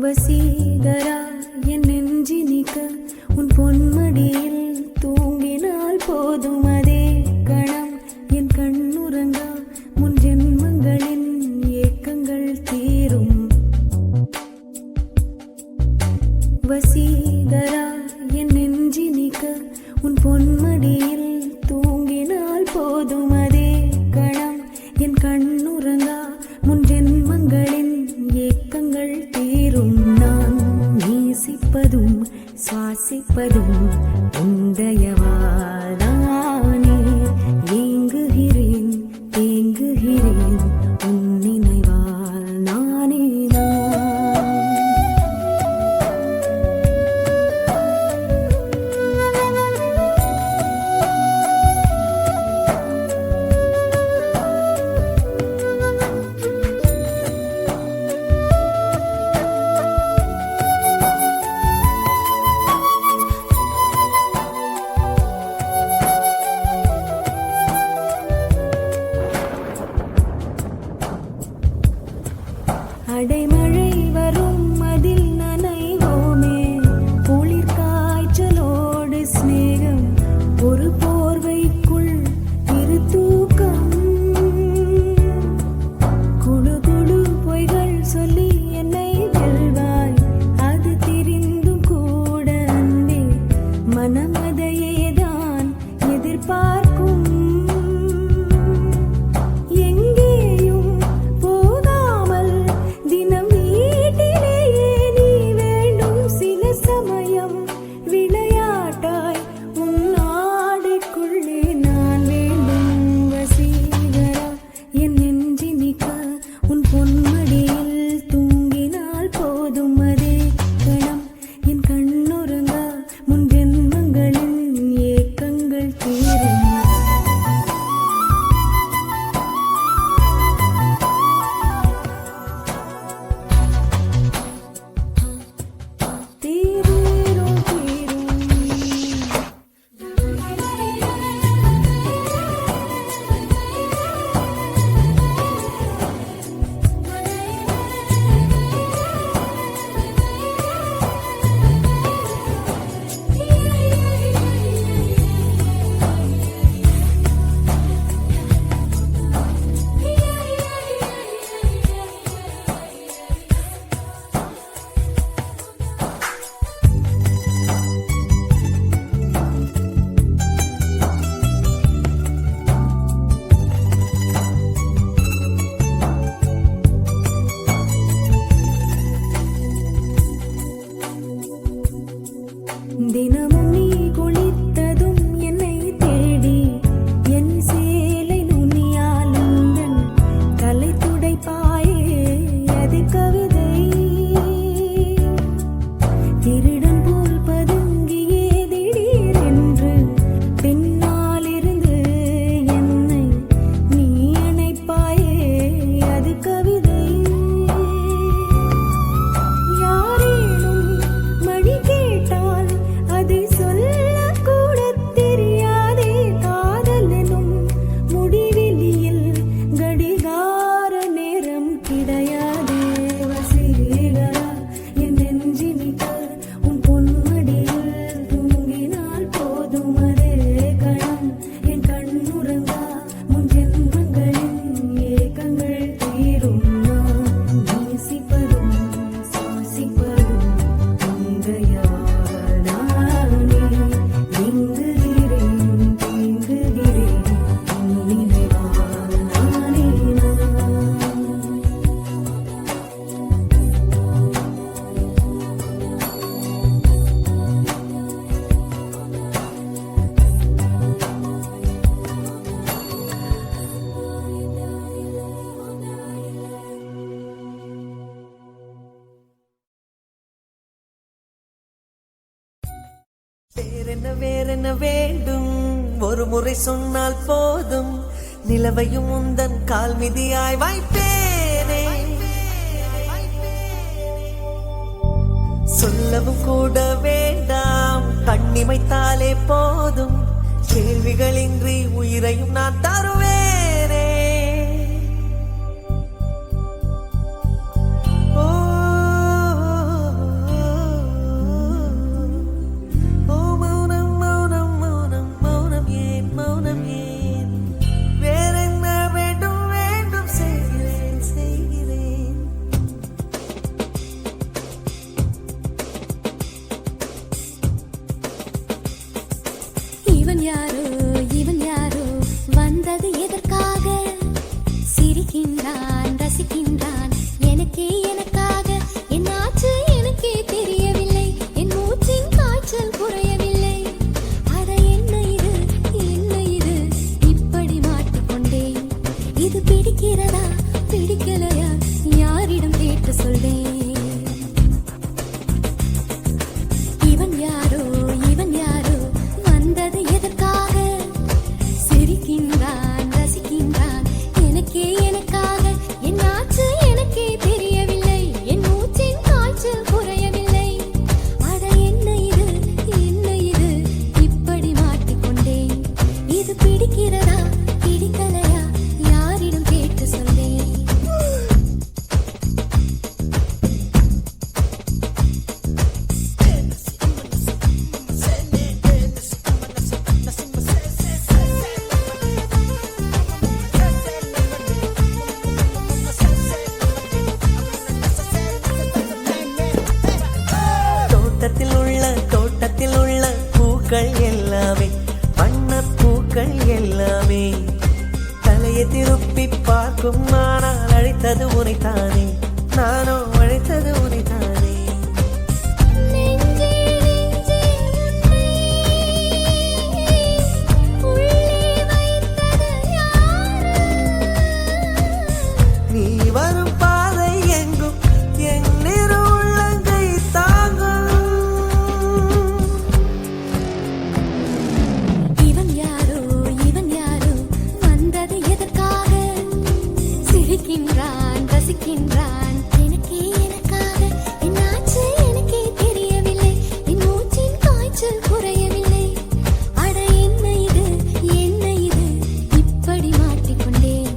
வசீகரா என் நெஞ்சினிக்க உன் பொன்மடியில் தூங்கினால் போதும் அதே கணம் என் கண்ணுறங்கா முன் ஜென்மங்களின் ஏக்கங்கள் தீரும். வசீகரா என் நெஞ்சினிக்க உன் பொன்மடியில் தூங்கினால் போதும் அதே கணம் என் கண்ணுறங்கா முன் ஜென்மங்களின் ஏக்கங்கள் தீரும். நான் நேசிப்பதும் சுவாசிப்பதும் உந்தயவாதானே. ஏங்குகிறேன் தேங்குகிறேன் உன் நினைவால் நானே அடைமழை வரும் அதில் நனைவோமே. குளிர் காய்ச்சலோடு சிநேகம் ஒரு போர்வைக்குள் இரு தூக்கம். குழு குழு பொய்கள் சொல்லி என்னை வெல்வாய். அது தெரிந்தும் கூட அன்பே மனம் அதையேதான் எதிர்பார்க்கும். தினமும் நீ குளித்ததும் என்னை தேடி என் சேலை நுனியால் உந்தன் தலை துடைப்பாயே அது கவிதை. திருடன் போல் பதுங்கியே திடீரென்று பின்னாலிருந்து என்னை நீ அணைப்பாயே அது கவிதை. யாரேனும் மணி கேட்டால் அதை சொல்லக்கூட தெரியாதே. காதல் எனும் முடிவெளியில் கடிகார நேரம் கிடையாதே. வசீகரா என் நெஞ்சினிக்க உன் பொன்மடியில் தூங்கினால் போதும் அதே கணம் என் கண்ணுறங்கா முன் ஜென்மங்களின் ஏக்கங்கள் தீரும். நான் நேசிப்பதும் சுவாசிப்பதும் உந்தயவால் நானே. ஏங்குகிறேன் தேங்குகிறேன் உன் நினைவால் நானே வேறென்ன வேண்டும் ஒரு முறை சொன்னால் போதும். நிலவையும் உந்தன் கால் மிதியாய் வைப்பேனே. சொல்லவும் கூட வேண்டாம் கண்ணிமைத்தாலே போதும். கேள்விகளின்றி உயிரையும் நான் தருவேனே. ஓ பூக்கள் எல்லாமே வண்ணப்பூக்கள் எல்லாமே தலையை திருப்பி பார்க்கும் ஆனால் அழைத்தது உனைத்தானே நானோ அழைத்தது உனைத்தானே நெஞ்சே நெஞ்சே உள்ளே வைத்தது யாரு நீ வரும் பாதை எங்கும் என் நிறு உள்ளங்கை தாங்கும் இவன் யாரோ வந்தது எதற்காக சிரிக்கின்றான் ரசிக்கின்றான் எனக்காக என்னாச்சு எனக்கே தெரியவில்லை என் மூச்சின் காய்ச்சல் குறையவில்லை அட என்ன இது இப்படி மாட்டிக்கொண்டேன்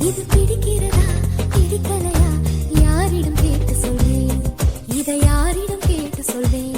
இது பிடிக்கிறதா பிடிக்கலையா யாரிடம் கேட்டு சொல்வேன் இதை யாரிடம் கேட்டு சொல்வேன்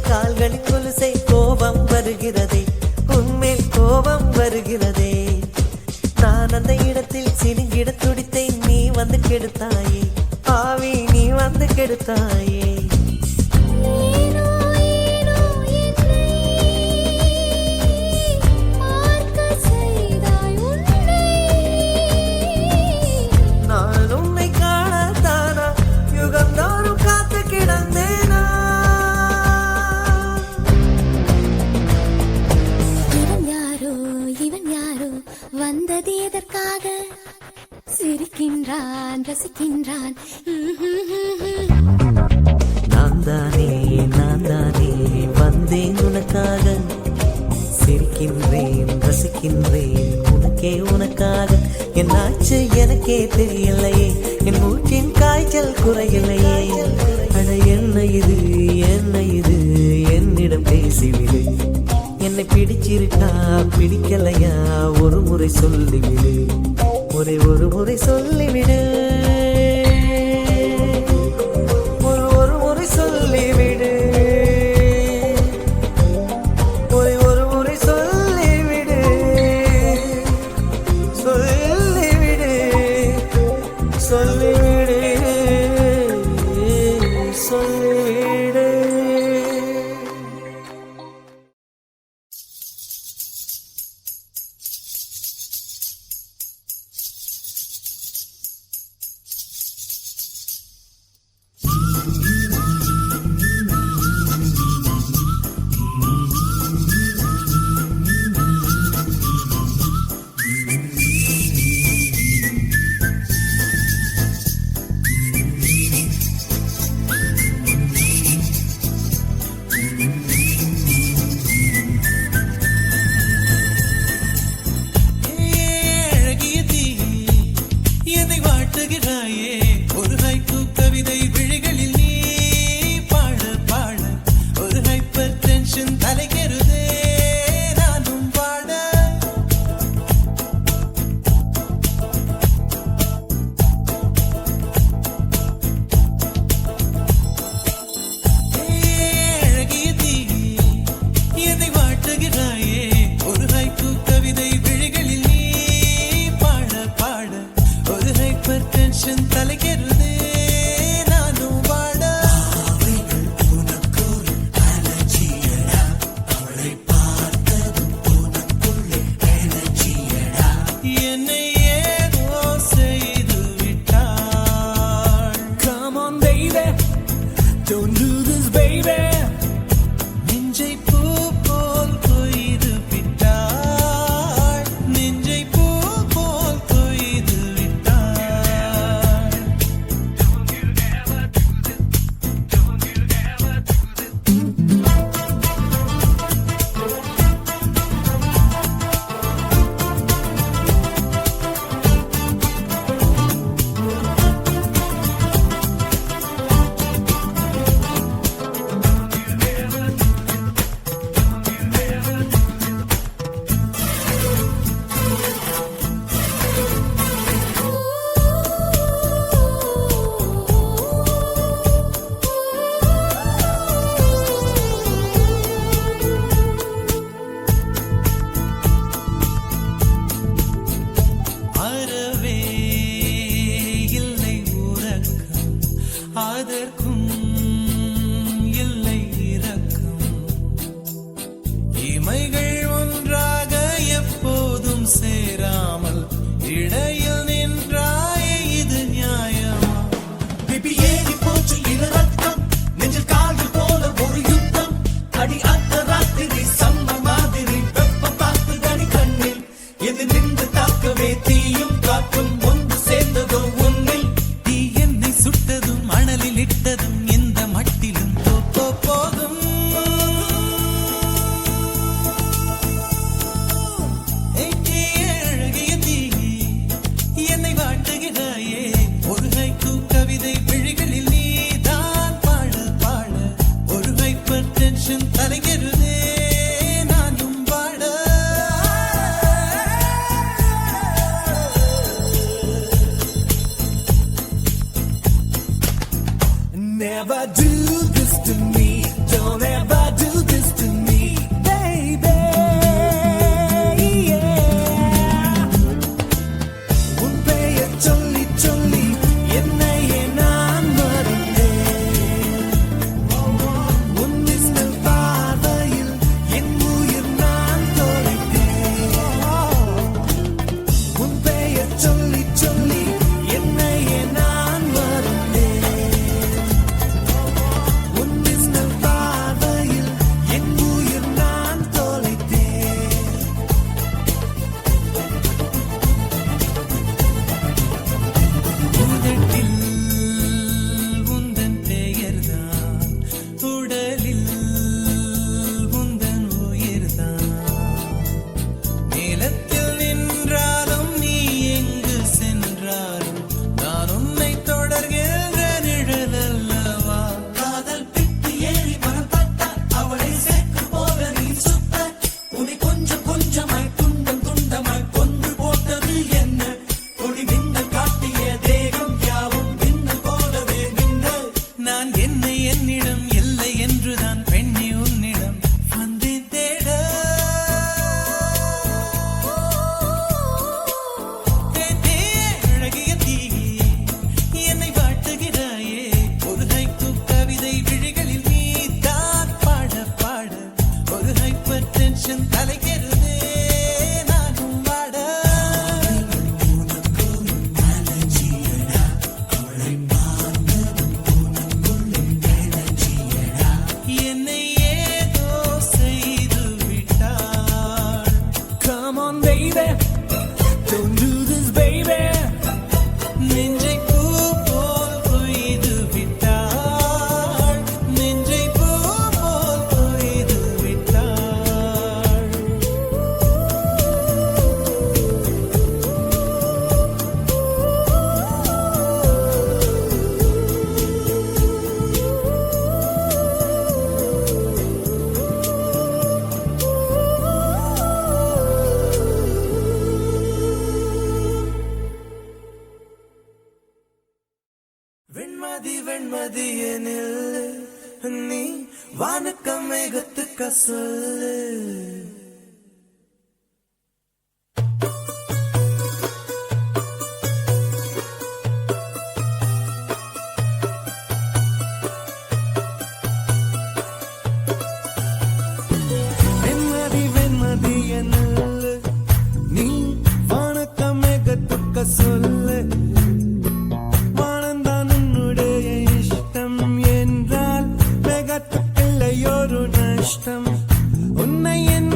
கால்களின் கொலுசை கோபம் வருகிறதே உன்மேல் கோபம் வருகிறதே நான் அந்த இடத்தில் சினுங்கிட துடித்தேன் நீ வந்து கெடுத்தாயே ஆவி நீ வந்து கெடுத்தாயே ஏனோ என்னை பார்க்க செய்தாய் உன்னை நான் உன்னை காணத்தானா யுகந்தோறும் காத்து கிடந்தேனா இவன் யாரோ வந்தது எதற்காக சிரிக்கின்றான் ரசிக்கின்றான் நான் தானே வந்தேன் உனக்காக சிரிக்கின்றேன் ரசிக்கின்றேன் உனக்காக என்னாச்சு எனக்கே தெரியலையே என் மூச்சின் காய்ச்சல் குறையலையே அட என்ன இது என்னிடம் பேசிவிடு என்னை பிடிச்சிருக்கா பிடிக்கலையா ஒரு முறை சொல்லிவிடு ஒரு முறை சொல்லிவிடு ஒரு முறை சொல்லிவிடு ஒரு முறை சொல்லிவிடு சொல்லிவிடு சொல்லிவிடு சொல்லிவிடு வாழ்வதற்கும் இல்லை இரக்கம். இமைகள் ஒன்றாக எப்போதும் சேராமல் இடையில் நின்றாயே, இது நியாயமா? பிபி ஏறி போச்சு இது ரத்தம், நெஞ்சில் கால்கள் போல ஒரு யுத்தம். அடி அந்த ராத்திரி சம்ம மாதிரி வெப்பம் பார்த்துதடி கண்ணில். எது நின்று தாக்கவே தீயும் காற்றும் ஒன்று சேர்ந்ததோ உன்னில். தீ என்னை சுட்டதும் மணலில் இட்டதும் இந்த மட்டிலும் போதும். அழகிய தீ என்னை வாட்டுகிறாயே, ஒரு ஹைக்கூ கவிதை விழிகளில் நீதான் பாட பாட ஒரு ஹைப்பர் டென்ஷன் தலைகிறதே நானும் பாட. Never do this to me, don't ever do this to me, baby. Yeah. உன் பெயர் சொல்லி சொல்லி என்னையே நான் மறந்தேன். உன் மின்னல் பார்வையில் என் உயிர் நான் தொலைத்தேன். உன் பெயர் சொல்லி சொல்லி என்னையே நான் மறந்தேன். உன் மின்னல் பார்வையில் என் உயிர் நான் தொலைத்தேன். உதட்டில் உந்தன் பெயர்தான், உடலில் உந்தன் உயிர்தான். நிலத்தில் நின்றாலும் நீ எங்கு சென்றாலும் நான் உன்னை தொடர்கின்ற நிழல் அல்லவா? காதல் பித்து ஏறி மனப்பட்டால் அவளை சேர்க்கு போல நீ சுத்த. உன்னை கொஞ்சம் கொஞ்சமாய் துண்டம் துண்டமாய் கொன்று போட்டது என்ன? கொடி மின்னல் காட்டிய தேகம் யாவும் மின்னல் போலவே மின்னல். நான் என்னை என்னிடம் இல்லை என்றுதான் பெண்ணே உன்னிடம் வந்தேன் தேட. அழகிய தீ என்னை வாட்டுகிறாயே, ஒரு ஹைக்கூ கவிதை விழிகளில் நீதான் பாட பாட ஒரு ஹைப்பர் டென்ஷன் தலைகிறதே நானும் பாட. என்னை ஏதோ செய்து விட்டாள். Come on baby, don't do this baby. நெஞ்சை பூ போல் கொய்து விட்டாள், நெஞ்சை பூ போல் கொய்து விட்டாள். வெண்மதி வெண்மதி எனில் நீ வானுக்க மேகத்துக்க சொல்லு. வெண்மதி வெண்மதி எனில் நீ வானுக்க மேகத்துக்க சொல்லு. வானந்தான் உன்னுடைய இஷ்டம் என்றால் மேகத்துக்கில்லை ஒரு நஷ்டம். உன்னை என்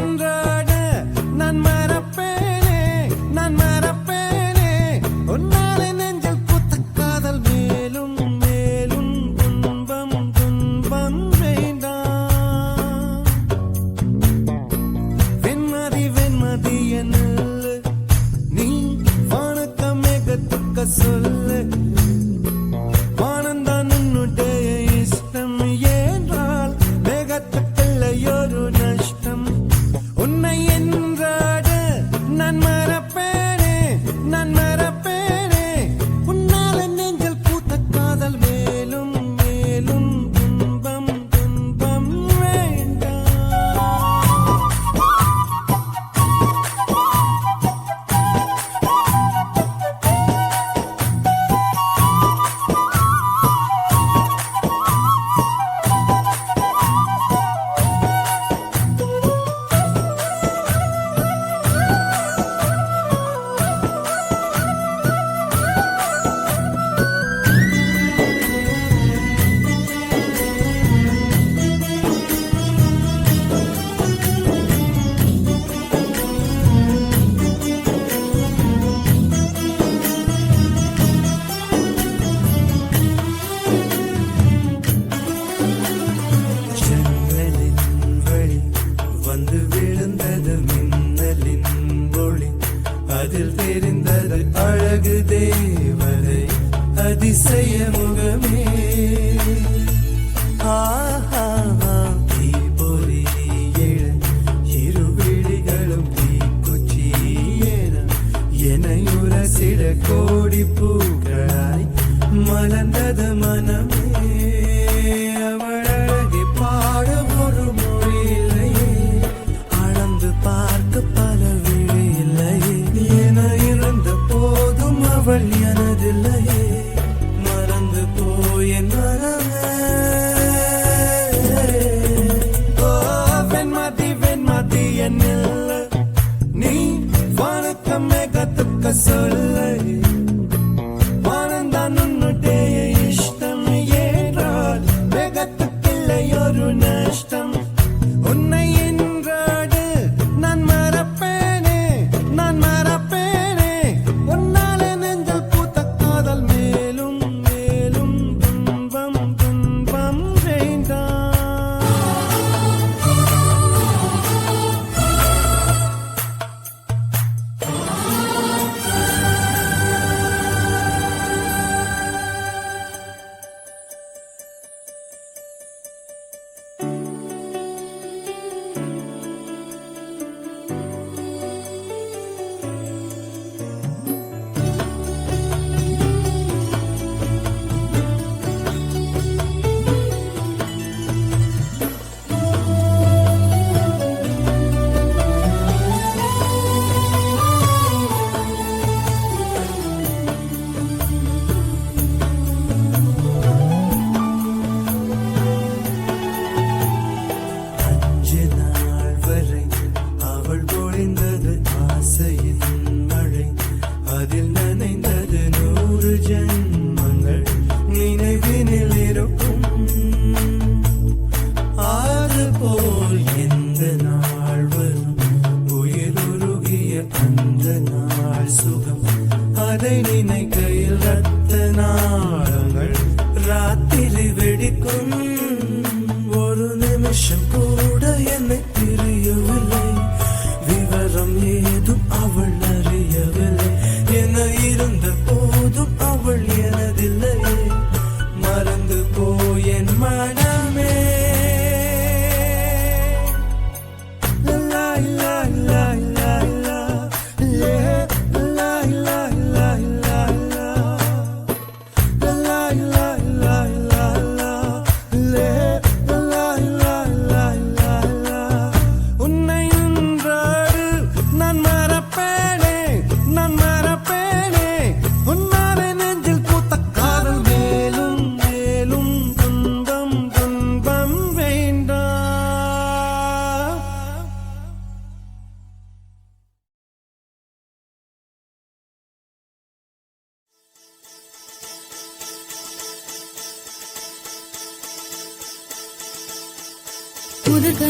முகமே ஆஹா தீபொறி எழ இருவிழிகளும் தீக்குச்சி எனையுரசிட கோடி பூக்களாய் மலர்ந்தது மனமே அவள் அழகை பாட ஒரு மொழி இல்லையே அளந்து பார்க்க பல விழி இல்லையே என இருந்த போதும் அவள் எனதில்லையே மறந்து போய் என் மனமே ஓ வெண்மதி வெண்மதி என்னில்லை நீ வணக்கமே கத்துக்க சொல்லை வானந்தான் உன்னுடைய இஷ்டம் ஏற்றால் வேகத்துக்கில்லை ஒரு நஷ்டம் உன்னை என்றாடு நான் மறப்பேனே உன்னாலே நெஞ்சல் பூத்த காதல் மேலும் மேலும் துன்பம் துன்பம் வேண்டாம் அஞ்சு நாள் வரை அவள் பொழிந்தது ஆசையின் மழை அதில் நனைந்தது 100 ஜென்மங்கள் நினைவினில் இருக்கும் ஆறு போல் எந்த நாள் வரும் உயிருருகிய அந்த நாள் சுகம் அதை நினைக்கையில் ரத்த நாளங்கள் ராத்திரி வெடிக்கும் ஒரு நிமிஷம் கூட என்னை பிரியவில்லை விவரம் ஏதும் அவள் அறியவில்லை என இருந்த போதும் அவள் எனதில்லையே மறந்து போய் என் மனமே லா லா லா லா லா லே லா லா லா லா லா லா லா லா லா லா லே லா லா லா லா லா உன்னை என்றாடு நான் மறப்பேனே உன்னாலே நெஞ்சில் பூத்த காதல் மேலும் மேலும் துன்பம் துன்பம் வேண்டாம் முதற்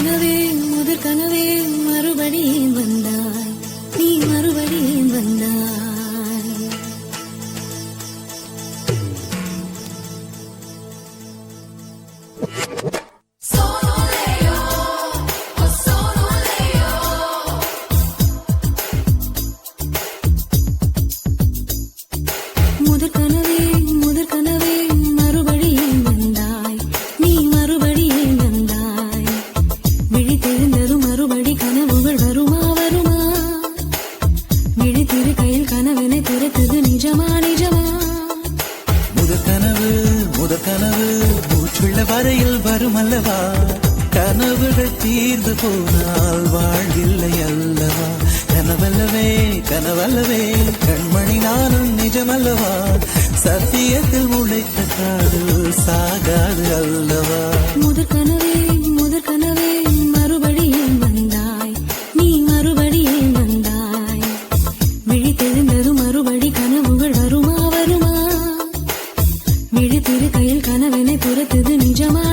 கனவே மறுபடியும் வந்தாய் நீ மறுபடியும் வந்தாய் முதற் கனவே மறுபடியும் வந்தாய் நீ மறுபடியும் வந்தாய் விழித்தெழுந்ததும் மறுபடி கனவுகள் வருமா விழித்திரு கையில் கனவினை துரத்துது நிஜமா முதற்கனவு மூச்சுள்ள வரையில் வரும் அல்லவா கனவுகள் தீர்ந்து போனால் வாழ்வில்லை அல்லவா கனவல்லவே கண்மணி நானும் நிஜமல்லவா சத்தியத்தில் முளைத்த காதல் சாகாது அல்லவா முதற் கனவே மறுபடியும் வந்தாய் நீ மறுபடியும் வந்தாய் விழித்தெழுந்ததும் மறுபடி கனவுகள் வருமா விழித்திரு கையில் கனவினை துரத்துது நிஜமா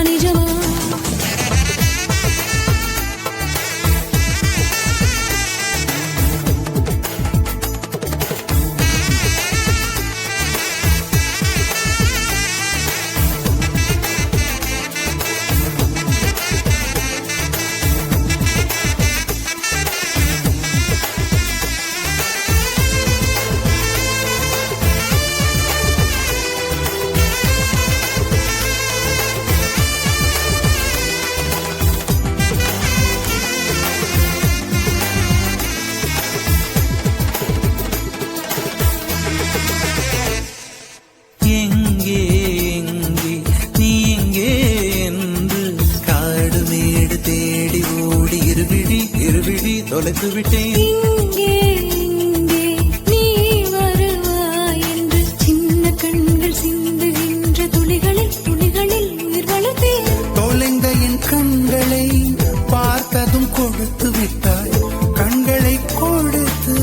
தொலைத்து விட்டேன். இங்கே இங்கே நீ வருவாய் என்று சின்ன கண்கள் சிந்துகின்ற துளிகளில் துளிகளில் உயிர் வளர்த்தேன். தொலைந்த என் கண்களை பார்த்ததும் கொடுத்து விட்டாய், கண்களை கொடுத்து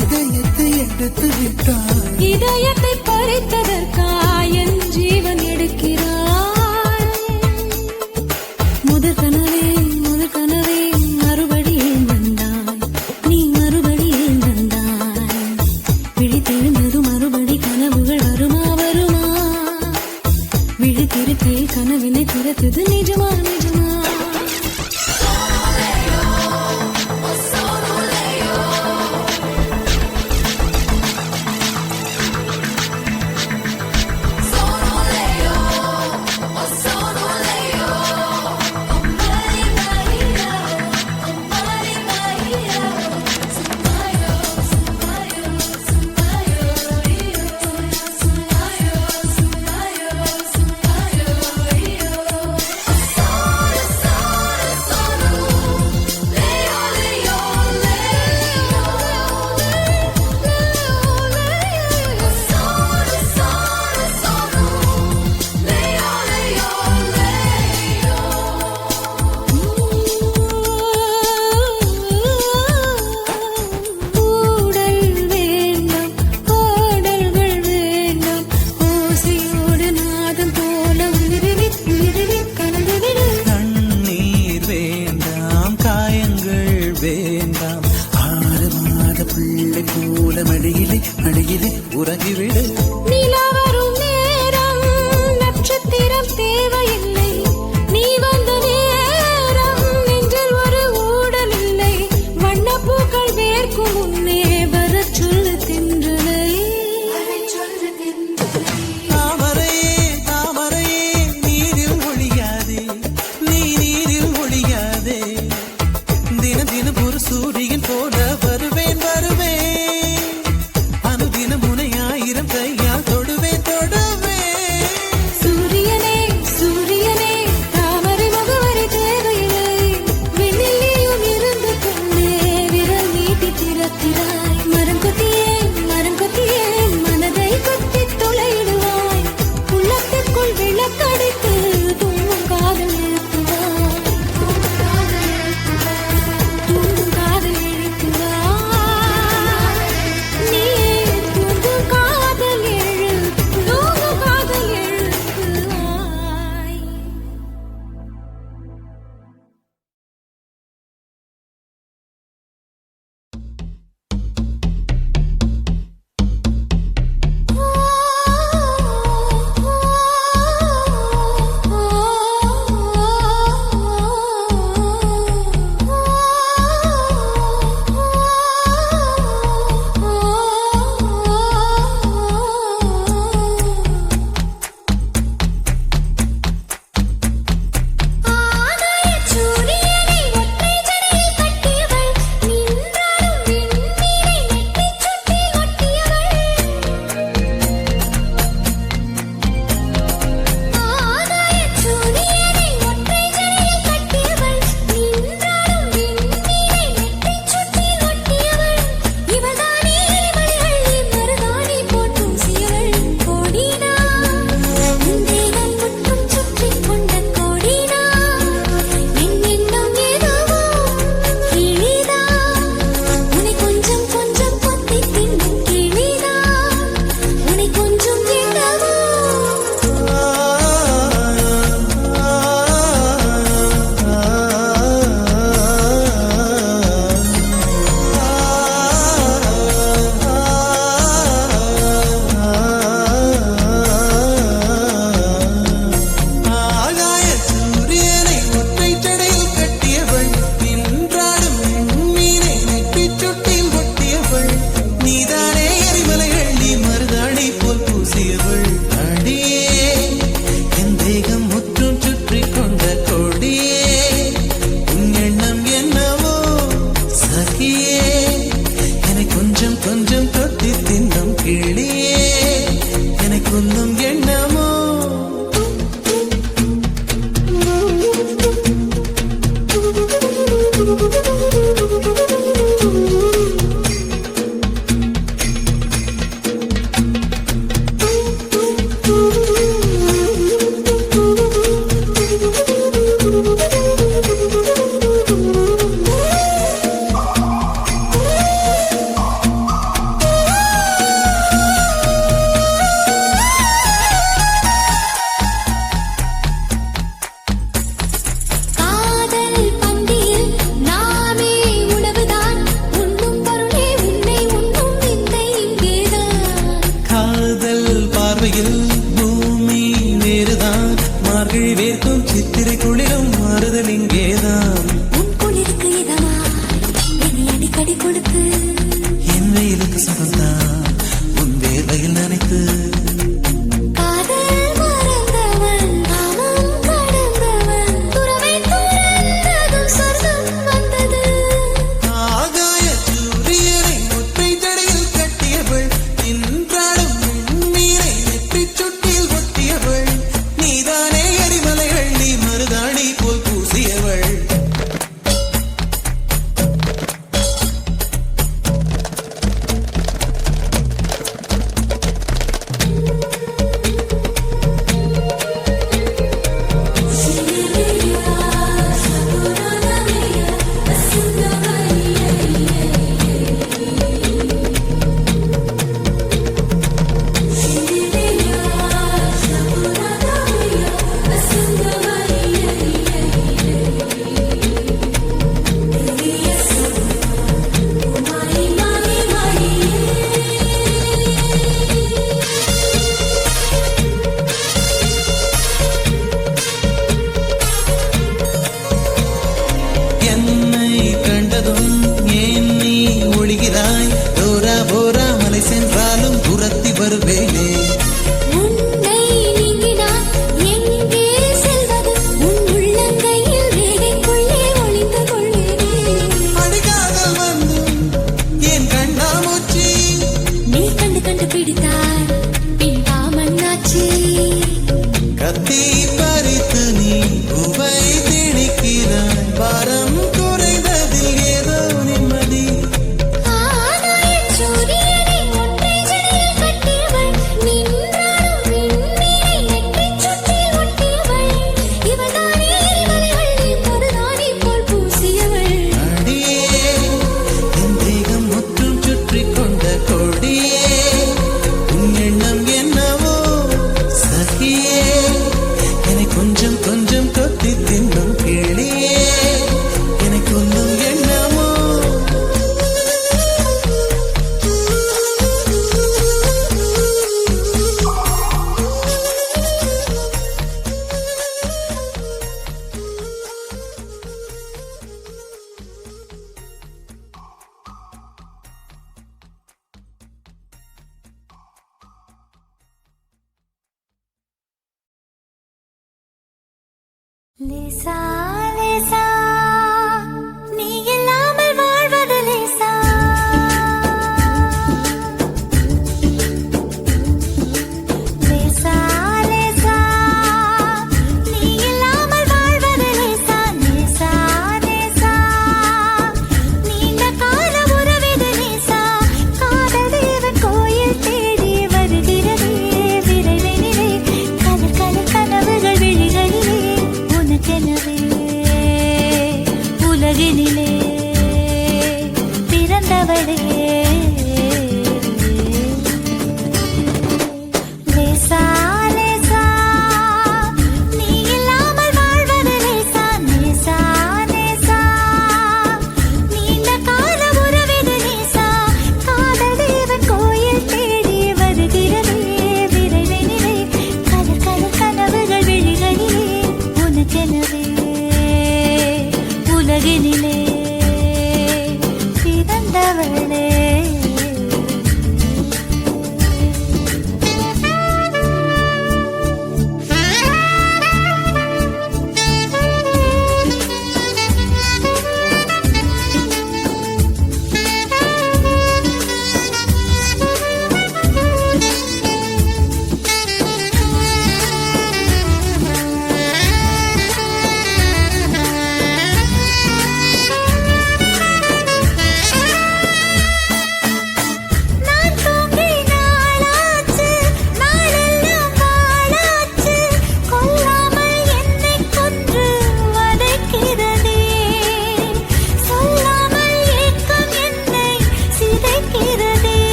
இதயத்தை எடுத்து விட்டாய். இதயத்தை பறித்ததற்காய் என் ஜீவன் எடுக்கிறாய். முதற் கனவே மறுபடியும் வந்தாய், நீ மறுபடியும் வந்தாய். விழித்தெழுந்தது மறுபடி கனவுகள் வருமா வருமா, விழித்திருக்கையில் கனவினை துரத்துது நிஜமா நிஜமா. வேண்டாம், 6 மாத பிள்ளை போல மடியிலே மடியிலே உறங்கிவிடு. நிலா வரும் நேரம் நட்சத்திரம் தேவையில்லை, நீ வந்த நேரம் நெஞ்சில் ஒரு ஊடல் இல்லை. வண்ணப்பூக்கள் வேர்க்கும் முன்னே வரச் சொல்லு தென்றலை. தாமரையே தாமரையே நீரில் ஒழியாதே, நீ நீரில் ஒழியாதே. தினம் தினம் ஒரு சூரியன் போல வருவேன் வருவேன், அனுதினம் உன்னை 1000 கையால் தொடுவேன் தொடுவேன். சூரியனே சூரியனே தாமரை முகவரி தேவையில்லை, விண்ணிலேயும் இருந்து கொண்டே விரல் நீட்டி திறக்கிறாய். மரம் கொத்தியே மனதை கொத்தி தொலைடுவாய், உள்ளத்திற்குள் விளக்கடித்து தூங்கும் காதல் எழுத்துவாய், தூங்கும் காதல் எழுத்துவாய். நீயே தூங்கும் காதல் தூங்கும் காதல் எழுத்துவாய். கிழி வேர்க்கும் சித்திரை குளிரும் மாறுதல் இங்கேதான். உன் குளிருக்கு இதமா என்னை அடிக்கடி கொடுத்து என் வெயிலுக்கு சுகம்தான் உன் வேர்வையில் நினைத்து. காதல் மறந்தவன் காமம் கடந்தவன் துறவை துறந்ததும் சொர்க்கம் வந்தது. ஆகாய சூரியனை ஒற்றை தடையில் கட்டியவள், நின்றாடும் விண்ணீரை நெற்றிச் சுட்டில் ஒட்டியவள், நீதானே எரிமலைகள் நீ மருதாணி போல் பூசியவள். என்னை கண்டதும் ஏன் நீ ஒழிகிறாய்? தோரா போரா மலை சென்றாலும் துரத்தி வருவேனே. உன்னை நீங்கினான் எங்கே செல்வது? உன் உள்ளங்கையில் ரேகைக்குள்ளே ஒளிந்து கொள்வேனே. அடிக்காதல் வந்தும் ஏன் கண்ணாமூச்சி? நீ கண்டு கண்டு பிடித்தாய் பின்பாமன்னாச்சி. கத்தி பறித்து நீ பூவை திணிக்கிறாய். பாரம் குறைந்ததில் ஏதோ நிம்மதி. ஆகாயச் சூரியனை ஒற்றை ஜடையில் கட்டியவள், நின்றாடும் விண்மீனை நெற்றிச் சுட்டில் ஒட்டியவள், இவள்தானே எரிமலைகள் நீ மருதாணி போல் பூசியவள். அடியே என் தேகம் முற்றும் சுற்றிக் கொண்ட கொடியே, உன் எண்ணம் என்னவோ சகியே, என்னை கொஞ்சம் கொஞ்சம் கொத்தி தின்னும் கிளியே, என்னை கொல்லும் எண்ணமோ. லேசா லேசா நீ இல்லாமல் வாழ்வது லேசா. லேசா லேசா நீ இல்லாமல் வாழ்வது லேசா. லேசா லேசா நீண்ட கால உறவிது லேசா. காதல் தேவன் கோயில் தேடி வருகிறதே விரைவினிலே. கலர் கலர் கனவுகள் விழிகளிலே உனக்கெனவே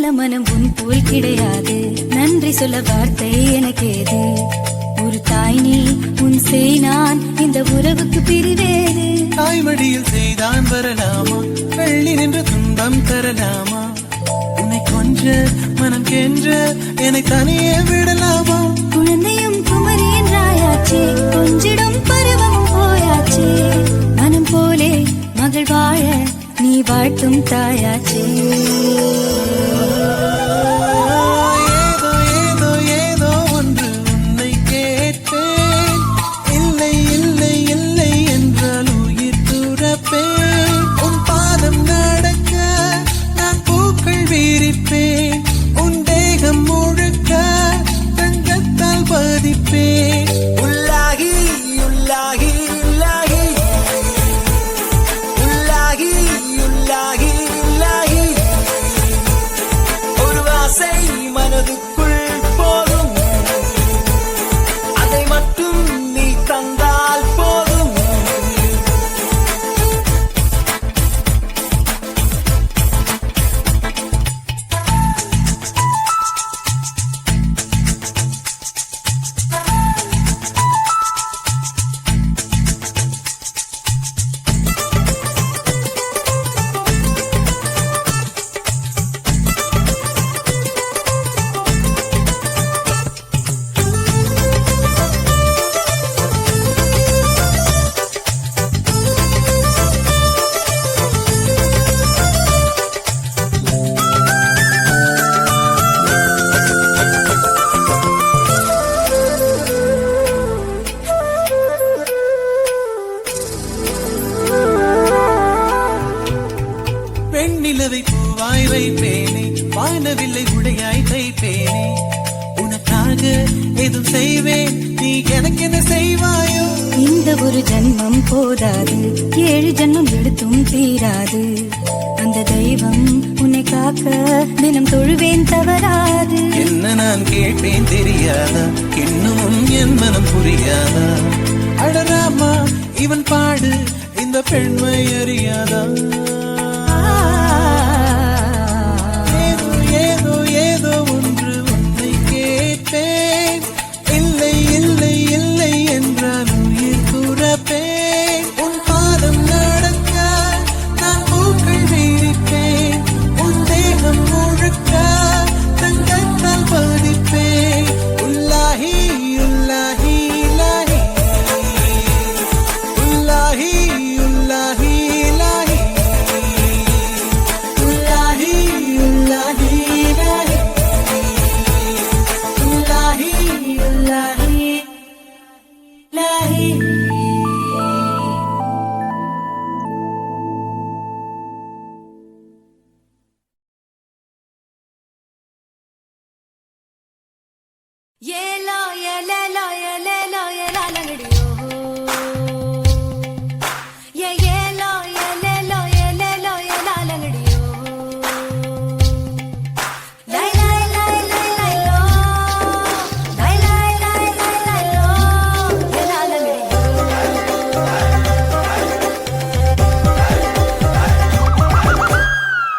நல்ல மனம் உன் போல் கிடையாது. நன்றி சொல்ல வார்த்தை எனக்கேது. ஒரு தாய் நீ, உன் செய் நான், இந்த உறவுக்கு பிரிவேது. தாய்மடியில் செய்தான் வரலாமா, வெள்ளி நின்று துன்பம் தரலாமா? உன்னை கொஞ்ச மனம் கென்ற என்னை தனியே விடலாமா? குழந்தையும் குமரி என்றாயாச்சே, கொஞ்சிடும் பருவமும் போயாச்சே. மனம் போலே மகள் வாழ நீ வாழ்த்தும் தாயாச்சே. வெண்ணிலவை பூவாய் வைப்பேனே, வானவில்லை உடையாய் தைப்பேனே. உனக்காக எதுவும் செய்வேன், நீ எனக்கு என்ன செய்வாயோ? இந்த ஒரு ஜன்மம் போதாது, 7 ஜன்மம் எடுத்தும் தீராது. அந்த தெய்வம் உன்னை காக்க தினம் தொழுவேன் தவறாது. என்ன நான் கேட்பேன் தெரியாதா, இன்னும் என் மனம் புரியாதா? அடராமா இவன் பாடு, இந்த பெண்மை அறியாதா? ஏதோ ஏதோ ஒன்று உன்னை கேட்பேன், இல்லை இல்லை இல்லை என்றால் உயிர் துறப்பேன். உன் பாதம் நடக்க நான் பூக்கள் வீரிப்பேன், உன் தேகம் முழுக்க தங்கத்தால் பதிப்பேன். உல்லாஹி உல்லாஹி இலாஹி, உல்லாஹி உல்லாஹி இலாஹி, உல்லாஹி உல்லாஹி இலாஹி, உல்லாஹி உல்லாஹி இலாஹி. ஏலோ ஏலேலோ ஏலேலோ ஏலாலங்கடியோ. ஏலோ ஏலேலோ ஏலேலோ ஏலாலங்கடியோ. லை லை லை லை லைலோ, லை லை லை லை லைலோ ஏலாலங்கடியோ.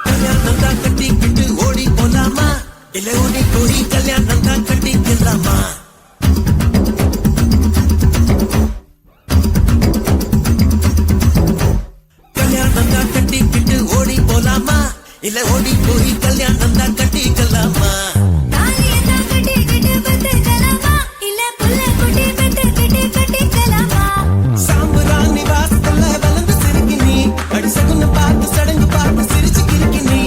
கல்யாணம் தான் கட்டிக்கிட்டு ஓடி போலாமா, இல்ல ஓடி போய் கல்யாணம் தான் கட்டிக்கலாமா? கல்யாணம் தான் கட்டிக்கிட்டு ஓடி போலாமா, இல்ல ஓடி போய் கல்யாணம் தான் கட்டிக்கலாமா? தாலியத்தான் கட்டிக்கிட்டு பத்துக்கலாமா, இல்ல புள்ள குட்டி பெத்துக்கிட்டு கட்டிக்கலாமா? சாம்புராணி வாசல்ல வளர்ந்து சிரிக்கி நீ, அடிசகுன்னு பார்த்து சடங்கு பார்த்து சிரிச்சு கிறுக்கி நீ.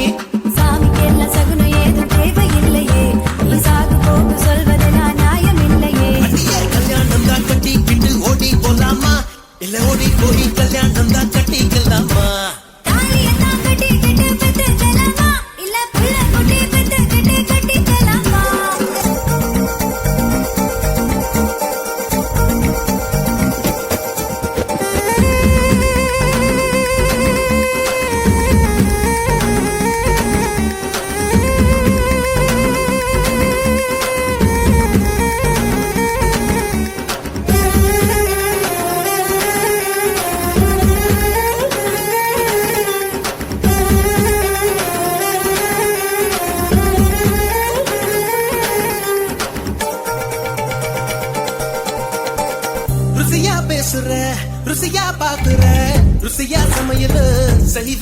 சாமிக்கெல்லாம் சகுனம் ஏதும் தேவையில்லையே, நீ சாகு போக்கு சொல்வதெல்லாம் நியாயமில்லையே. அடியே கல்யாணம் தான் கட்டிக்கிட்டு ஓடி போலாமா, இல்ல ஓடி போய் கல்யாணம் தான் கட்டிக்கலாமா? தாலியத்தான் கட்டிக்கிட்டு பெத்துக்கலாமா, இல்ல புள்ள குட்டி பெத்துக்கிட்டு கட்டிக்கலாமா?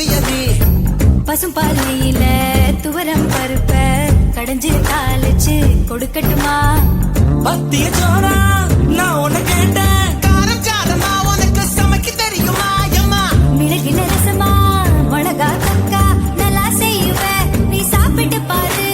குடிய நீ பசும்பாலையில துவரம் பருப்ப கடைஞ்சு காலச்சு கொடுக்கட்டுமா பத்திய சோறா நான் உன்னை கேட்டேன் காரம் சாரமா உனக்கு சமைக்க தெரியுமா அம்மா மிளகில ரசமா மிளகா தக்கா நல்லா செய்வேன் நீ சாப்பிட்டு பாரு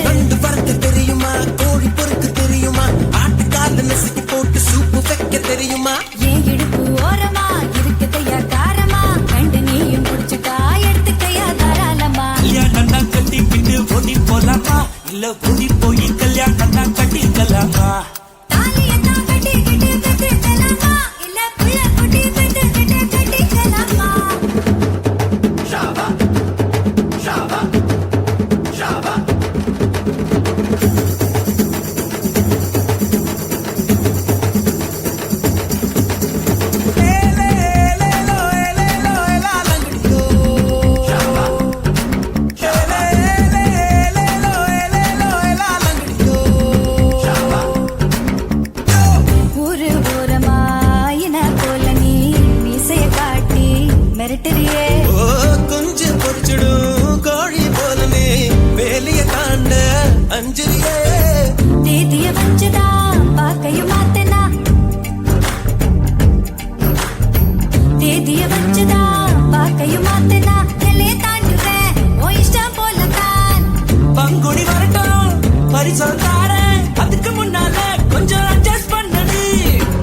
நண்டு வறுக்க தெரியுமா கோழி பொறுக்க தெரியுமா ஆட்டுக்கால நசுக்கி போட்டு சூப்பு வைக்க தெரியுமா ஏன் இடுப்பு ஓரமா இருக்குதையா காரமா கண்டு நீயும் குடிச்சுட்டா எடுத்துக்கையா தாராளமா கல்யாணம் தான் கட்டி விட்டு ஓடி போலாமா இல்ல ஓடி போய் கல்யாணம் தான் கட்டிக்கலாமா தாலியத்தான் கட்டிக்கிட்டு கட்டிக்கலாமா இல்ல புள்ள குட்டி பெத்துக்கிட்டு கட்டிக்கலாமா ஊரு ஓரமாயின போல நீ மீசைய காட்டி மிரட்டுறியே ஓ கொஞ்சம் பொறிச்சிடும் கோழி போலனே வேலைய தாண்ட அஞ்சலியே தேதிய வச்சுதா பாக்கையும் மாத்தனா தேதிய வச்சுதா பாக்கையும் மாத்தனா எல்லைய தாண்டுவேன் உன் இஷ்டம் போலத்தான் பங்குனி வரட்டும் பரிசல் தாரேன் அதுக்கு முன்னால கொஞ்சம் அட்ஜஸ்ட் பண்ணது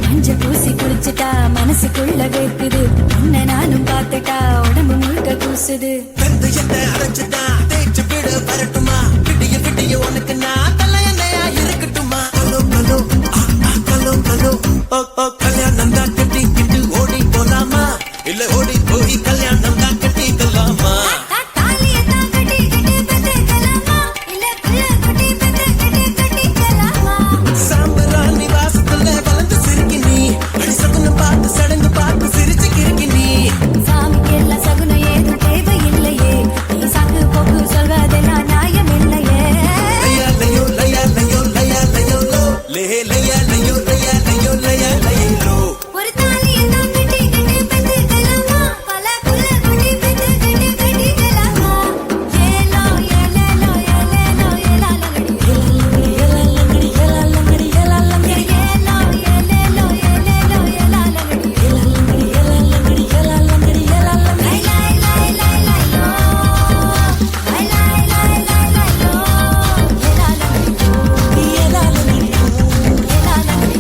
மஞ்ச பூசி குளிச்சுட்டா மனசுக்குள்ள வேர்க்குது உன்னை நானும் பார்த்துட்டா உடம்பு முழுக்க கூசுது வெந்தயத்தை அரைச்சுட்டா தேய்ச்சு விட வரட்டுமா விடிய விடிய உனக்கு நான் தலையணையா இருக்கட்டுமா கலோ கலோ கலோ கலோ ஓ கல்யாணம் தான் கட்டிக்கிட்டு ஓடி போலாமா இல்ல ஓடி போய் கல்யாணம் தான் கட்டிக்கலாமா தாலியத்தான் கட்டிக்கிட்டு பெத்துக்கலாமா இல்ல புள்ள குட்டி பெத்துக்கிட்டு கட்டிக்கலாமா சாம்பராணி வாசத்துல வளர்ந்து சிரிக்கி நீ அடிசகுன்னு பார்த்து சடங்கு பார்த்து சிரிச்சு கிறுக்கி நீ சாமிக்கு எல்லாம் சகுனம் ஏதும் தேவையில்லையே நீ சாக்கு போக்கு சொல்வதெல்லாம் நியாயம் இல்லையே லயா லயோ லயா லயோ லயா லயோ லோ லே லயா லயோ லயா லயோ லயா லயோ லோ ஒரு தாலியத்தான் கட்டிக்கிட்டு பெத்துக்கலாமா பல புள்ள குட்டி பெத்துக்கிட்டு கட்டிக்கலாமா ஏலோ ஏலேலோ ஏலேலோ ஏலாலங்கடி ஏலாலங்கடி ஏலாலங்கடி ஏலாலங்கடி ஏலோ ஏலேலோ ஏலேலோ ஏலாலங்கடி ஏலாலங்கடி ஏலாலங்கடி ஏலாலங்கடி ஏலாலங்கடி லை லை லை லை லோ லை லை லை லை லை லோ ஏலாலங்கடி ஏலாலங்கடி ஏலாலங்கடி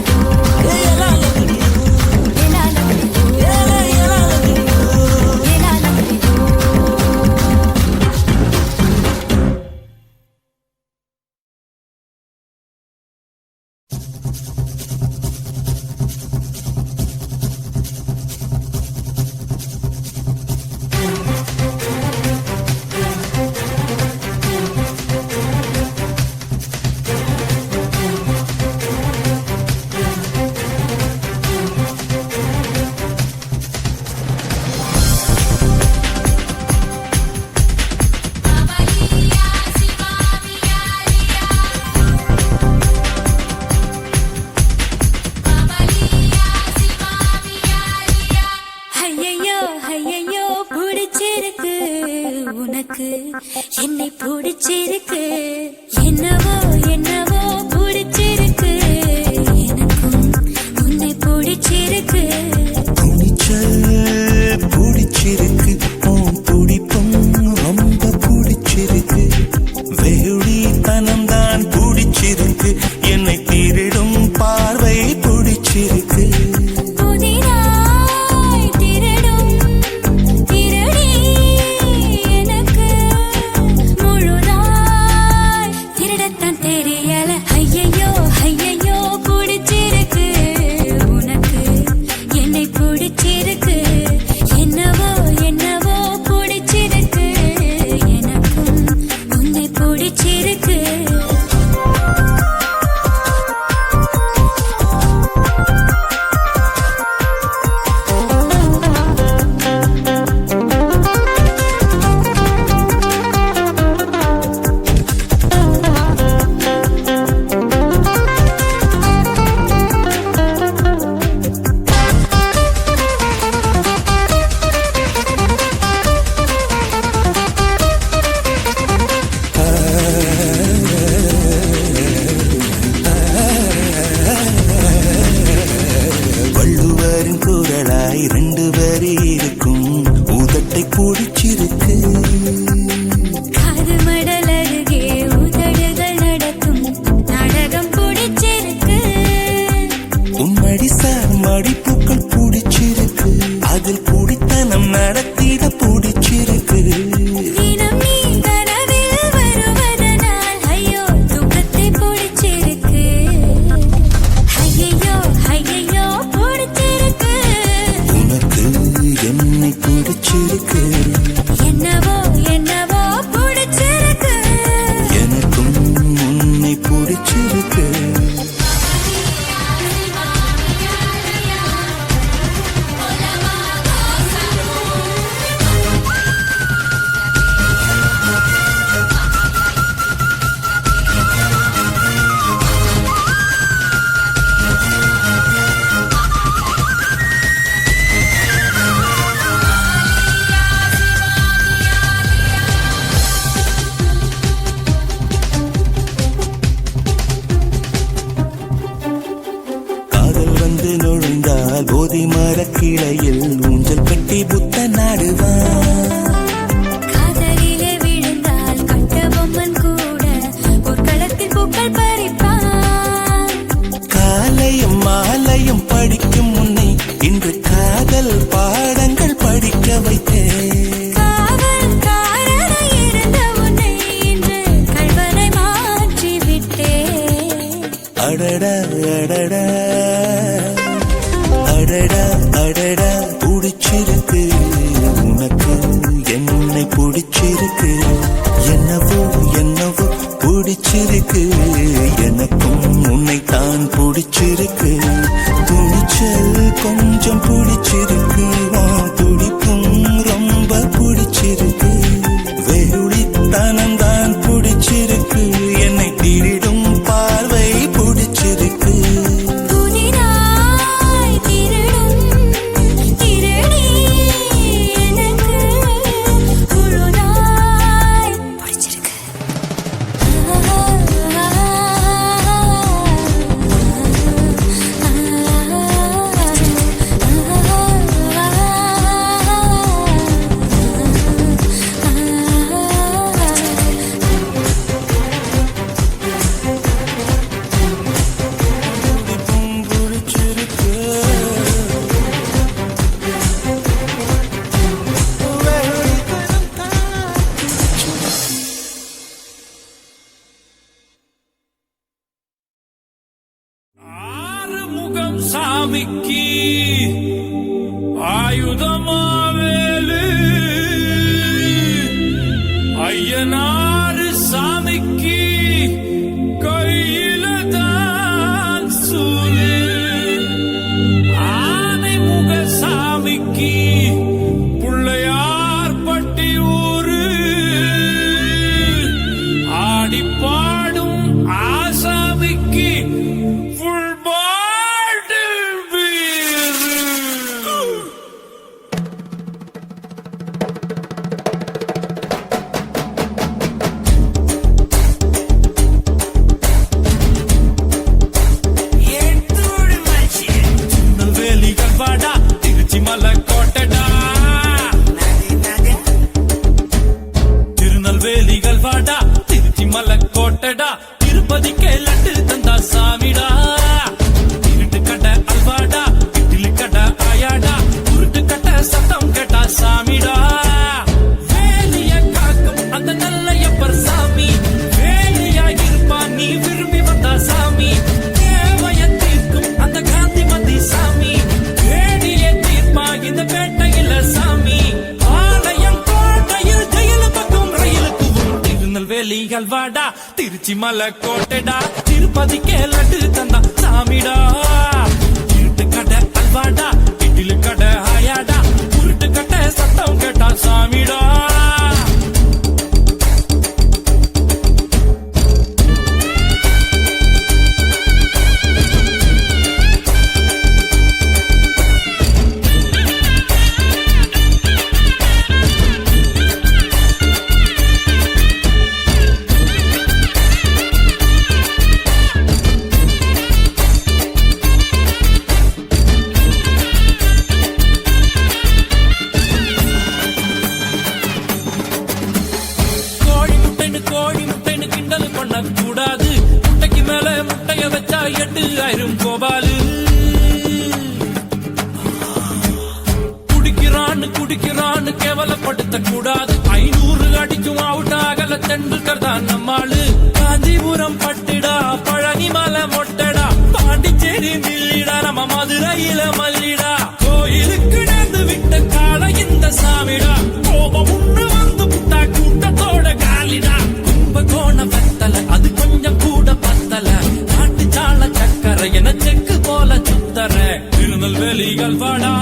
ஐயையோ ஐயையோ பிடிச்சிருக்கு உனக்கு என்னை பிடிச்சிருக்கு என்னவோ என்னவோ பிடிச்சிருக்கு எனக்கும் உன்னை பிடிச்சிருக்கு துணிச்சல் பிடிச்சிருக்கு உன் துடிப்பும் ரொம்ப பிடிச்சிருக்கு வெகுளித்தனம் தான் பிடிச்சிருக்கு என்னை திருடும் பார்வை பிடிச்சிருக்கு புதிதாய் திருடும் திருடி எனக்கு முழுதாய் திருடத்தான் தெரியல பிடிச்சிருக்கு துணிச்சல் கொஞ்சம் பிடிச்சிருக்கு துடிப்பும் ரொம்ப பிடிச்சிருக்கு வெகுளித்தனம் தான் பிடிச்சிருக்கு என்னை திருடும் பார்வை பிடிச்சிருக்கு புதிதாய் திருடும் திருடி எனக்கு முழுதாய் பிடிச்சிருக்கு துடிப்பும் பிடிச்சிருக்கு வெகுளித்தனம் தான் ஆறுமுகம் சாமிக்கு ஆயுதமாவேலு ஐயனாறு சாமிக்கு கையில தான் சூழு ஆனைமுக சாமிக்கு பிள்ளையார் பட்டி ஊரு ஆடி பாடும் ஆசாமிக்கு ஃபுல் பாட்டில் பீர் திருநெல்வேலிகள் வாடா திருச்சி மலை கோட்டடா திருநெல்வேலிகள் வாடா திருச்சி மலை கோட்டடா திருப்பதிக்கே லட்டு தந்தா சாமிடா இருட்டு கடை அல்வாடா இட்லி கடை ஆயாடா உருட்டு கடை சத்தம் கேட்டா சாமிடா வேலிய காக்கும் அந்த நல்லையப்பர் சாமி வேலியா இருப்பான் நீ விரும்பி வந்தா சாமி தேவைய தீர்க்கும் அந்த காந்தி மதி சாமி வேடிய தீர்ப்பா இந்த பேட்டையில சாமி ஆலயம் கோட்டையில் ஜெயில பக்கம் ரயிலுக்கு திருநெல்வேலிகள் வாடா திருச்சி மலை கோட்டைடா திருப்பதிக்கே லட்டு தந்தா சாமிடா இருட்டு கடை அல்வாடா இட்லி கடை ஆயாடா உருட்டு கடை சத்தம் கேட்டா சாமிடா கோழி முட்டைன்னு கிண்டல் பண்ண கூடாது முட்டைக்கு மேல முட்டைய வச்சா 8000 கோபாலு குடிக்கிறான்னு கேவலப்படுத்த கூடாது 500 அடிக்கும் அவுட் ஆகல தெண்டுல்கர் தான் நம்மாளு காஞ்சிபுரம் பட்டுடா பழனி மலை மொட்டடா பாண்டிச்சேரி நில்லிடா நம்ம மதுரையில மல்லிடா கோயிலுக்கு நடந்து விட்ட கால இந்த சாமிடா கோபம் உண்ணு வந்து புட்டா கூட்டத்தோட காலிடா கும்பகோண பத்தல அது கொஞ்சம் கூட பத்தல நாட்டு சால சக்கரை என செக்கு போல சுத்தர திருநெல்வேலிகள் வாடா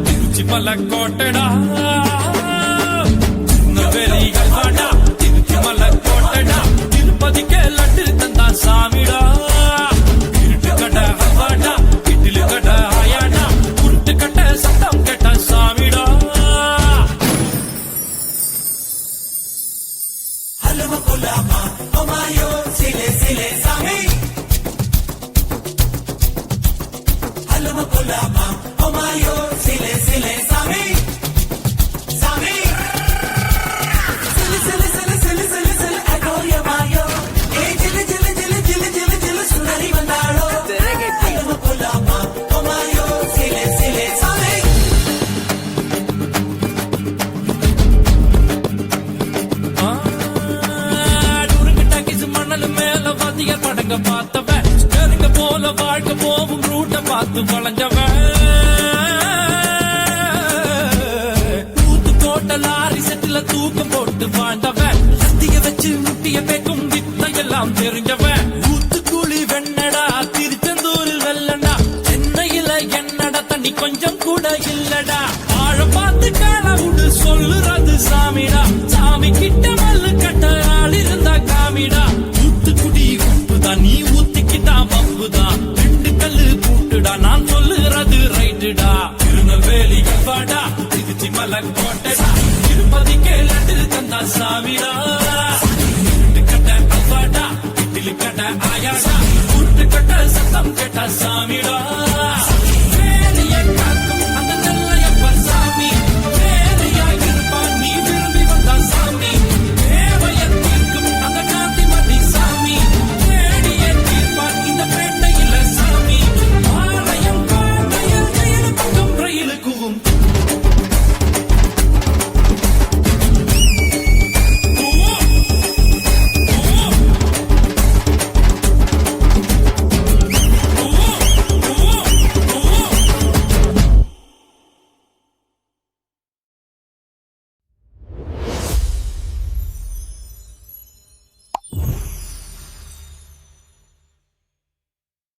திருச்சி மலை கோட்டடா திருநெல்வேலிகள் வாடா திருச்சி மலை கோட்டடா திருப்பதிக்கே லட்டு தந்தா சாமிடா இருட்டு கடை வாடா இட்லி கடை ஆயாடா உருட்டு கடை சத்தம் கேட்ட சாமிடா Halama kulama, omayo, sile sile sami. Halama kulama, omayo, sile sile sami. Sami. Sile sile sile sile sile sile, agoya mayo. Hey jile jile jile jile jile jile, sunari bandalo. Halama kulama, omayo, sile sile sami. மணல் மேல வாத்திய படங்க பார்த்தவன் நெருங்க போல வாழ்க்கை போகும் ரூட்ட பார்த்து வளைஞ்சவன் ஊத்துக்கோட்டை லாரி செட்டில தூக்கம் போட்டு வாழ்ந்தவன் சத்திய வச்சு முட்டிய பேக்கும் வித்தையெல்லாம் தெரிஞ்சவன் ஊத்துக்குழி வெண்ணடா கொஞ்சம் கூட இல்லடா